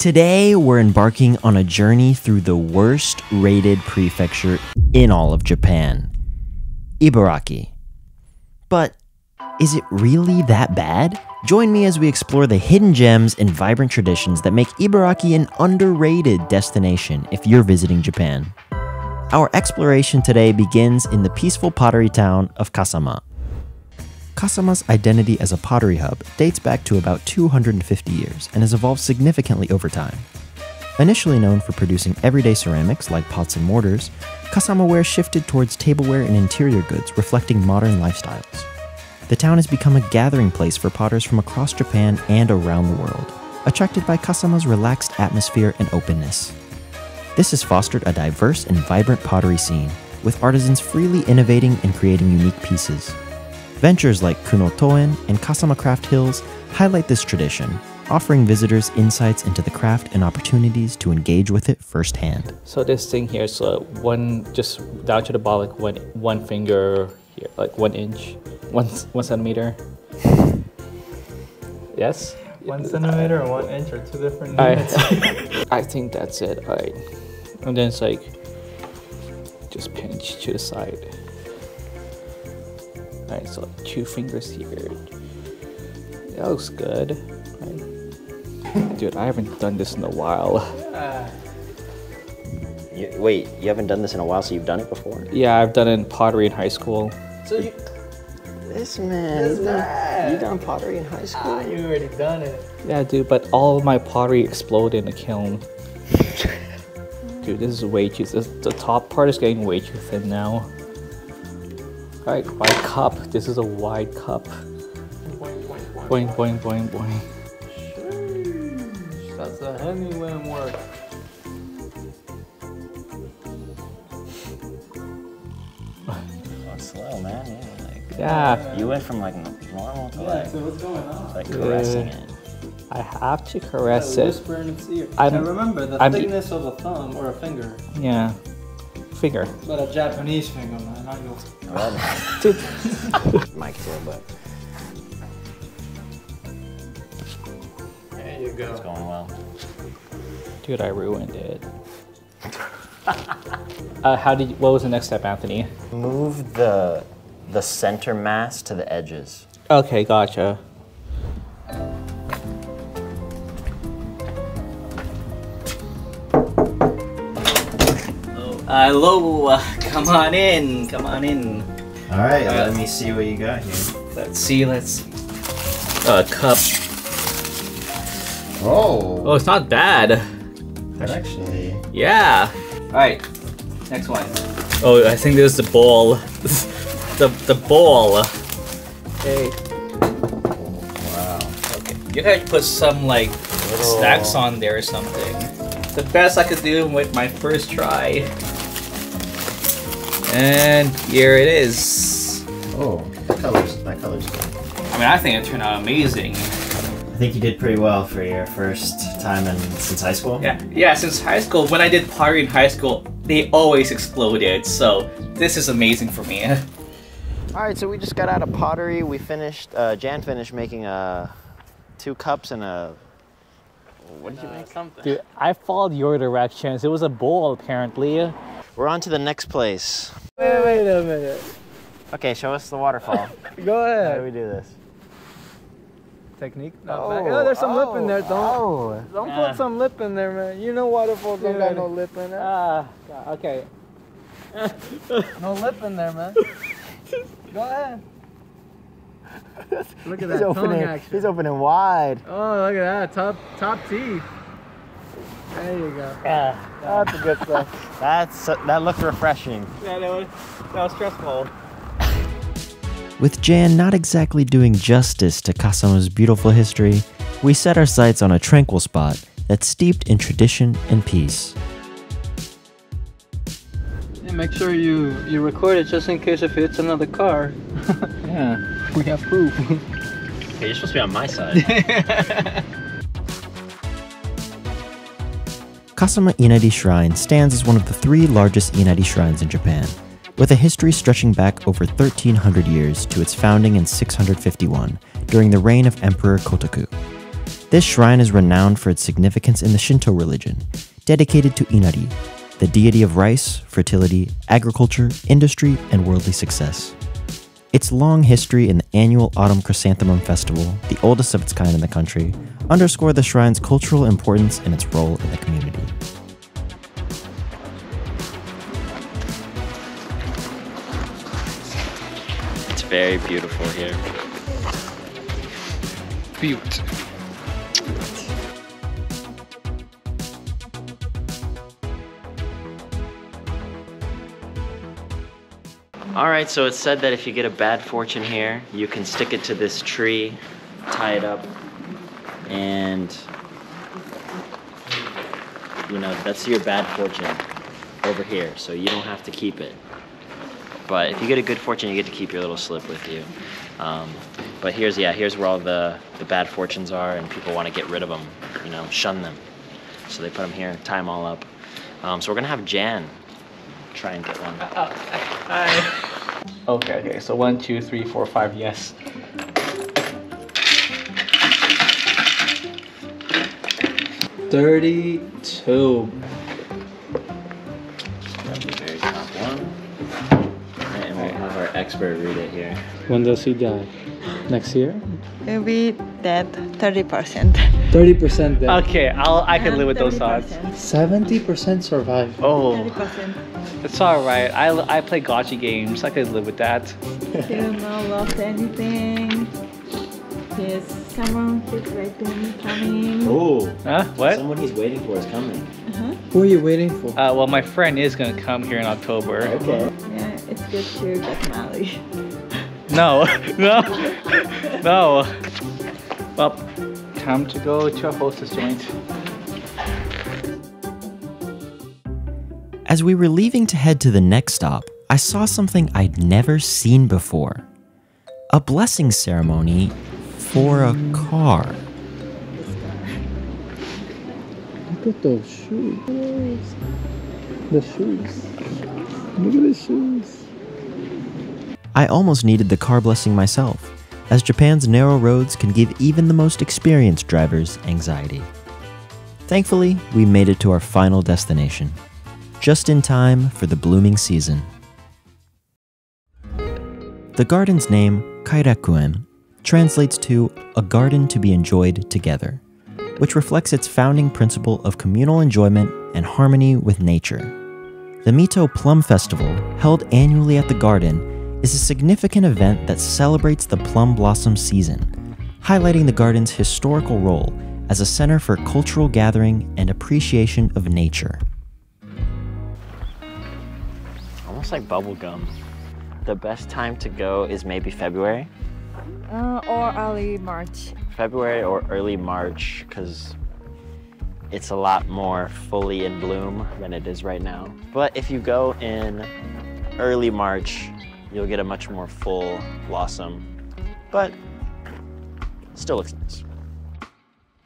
Today, we're embarking on a journey through the worst rated prefecture in all of Japan, Ibaraki. But is it really that bad? Join me as we explore the hidden gems and vibrant traditions that make Ibaraki an underrated destination if you're visiting Japan. Our exploration today begins in the peaceful pottery town of Kasama. Kasama's identity as a pottery hub dates back to about 250 years and has evolved significantly over time. Initially known for producing everyday ceramics like pots and mortars, Kasama ware shifted towards tableware and interior goods reflecting modern lifestyles. The town has become a gathering place for potters from across Japan and around the world, attracted by Kasama's relaxed atmosphere and openness. This has fostered a diverse and vibrant pottery scene, with artisans freely innovating and creating unique pieces. Ventures like Kuno Toen and Kasama Craft Hills highlight this tradition, offering visitors insights into the craft and opportunities to engage with it firsthand. So this thing here is one, just down to the bottom, like one finger here, like 1 inch, one centimeter. Yes? 1 centimeter and 1 inch are two different units. I think that's it. All right, and then it's like just pinch to the side. All right, so 2 fingers here. That looks good. Right. Dude, I haven't done this in a while. Wait, you haven't done this in a while, so you've done it before? Yeah, I've done it in pottery in high school. So you... This man, you done pottery in high school? You already done it. Yeah, dude, but all of my pottery exploded in the kiln. Dude, this is way too... The top part is getting way too thin now. Alright, my cup. This is a wide cup. Boing, boing, boing, boing. Sheesh, that's a heavy wind work. Going slow, man. Yeah. You went from like normal to like, so what's going on? like caressing it. I have to caress it. Whisper in its ear. I'm- Now remember, the I'm- thickness of a thumb or a finger. Yeah. Finger. But a Japanese finger, man, not yours. Dude. Mike too, but There you go. it's going well. Dude, I ruined it. What was the next step, Anthony? Move the center mass to the edges. Okay, gotcha. Hello, come on in, come on in. All right, let me see what you got here. Let's see. Cup. Oh, Oh, it's not bad. that actually. Yeah. Alright, next one. Oh, I think this is the ball. the ball. Okay. Wow. Okay. You gotta put some like snacks on there or something. The best I could do with my first try. And here it is. Oh, that color's good. I mean, I think it turned out amazing. I think you did pretty well for your first time since high school. Yeah, since high school, when I did pottery in high school, they always exploded, so this is amazing for me. Alright, so we just got out of pottery. We finished, Jan finished making 2 cups and a... What did you make? Something. Dude, I followed your directions. It was a bowl, apparently. We're on to the next place. Wait a minute. Okay, show us the waterfall. Go How ahead. do we do this? Technique. Oh, there's some lip in there. Don't put some lip in there, man. You know waterfalls don't got no lip in it. Okay. No lip in there, man. Go ahead. Look at that He's tongue opening, action. he's opening wide. Oh, look at that. Top teeth. There you go. Yeah, That's the good stuff. that looks refreshing. Yeah, that was stressful. With Jan not exactly doing justice to Kasama's beautiful history, we set our sights on a tranquil spot that's steeped in tradition and peace. Yeah, make sure you record it just in case if it's another car. Yeah. We have proof. Hey, you're supposed to be on my side. Kasama Inari Shrine stands as one of the 3 largest Inari shrines in Japan, with a history stretching back over 1,300 years to its founding in 651 during the reign of Emperor Kotoku. This shrine is renowned for its significance in the Shinto religion, dedicated to Inari, the deity of rice, fertility, agriculture, industry, and worldly success. Its long history in the annual Autumn Chrysanthemum Festival, the oldest of its kind in the country, underscore the shrine's cultural importance and its role in the community. It's very beautiful here. Beautiful. Alright, so it's said that if you get a bad fortune here, you can stick it to this tree, tie it up, and you know, that's your bad fortune over here, so you don't have to keep it. But if you get a good fortune, you get to keep your little slip with you. But here's where all the bad fortunes are, and people want to get rid of them, you know, shun them. So they put them here, tie them all up. So we're gonna have Jan try and get one. Hi. Okay, so 1, 2, 3, 4, 5, yes. $32. That's the very top one. And we'll have our expert read it here. When does he die? Next year? It'll be dead 30%. 30% dead. Okay, I can live with those odds. 70% survive. Oh. 30%. It's alright. I play gotcha games. I could live with that. Still not lost anything. Yes, someone is waiting, coming. Oh. Huh? What? Someone he's waiting for is coming. Who are you waiting for? Well, my friend is gonna come here in October. Okay. Yeah, it's good to get married. No. No. No. Well, time to go to a hostess joint. As we were leaving to head to the next stop, I saw something I'd never seen before. A blessing ceremony for a car. Look at those shoes. The shoes. Look at the shoes. I almost needed the car blessing myself, as Japan's narrow roads can give even the most experienced drivers anxiety. Thankfully, we made it to our final destination, just in time for the blooming season. The garden's name, Kairakuen, translates to a garden to be enjoyed together, which reflects its founding principle of communal enjoyment and harmony with nature. The Mito Plum Festival, held annually at the garden, is a significant event that celebrates the plum blossom season, highlighting the garden's historical role as a center for cultural gathering and appreciation of nature. Almost like bubble gum. The best time to go is maybe February? Or early March. February or early March, because it's a lot more fully in bloom than it is right now. But if you go in early March, you'll get a much more full blossom, but still looks nice.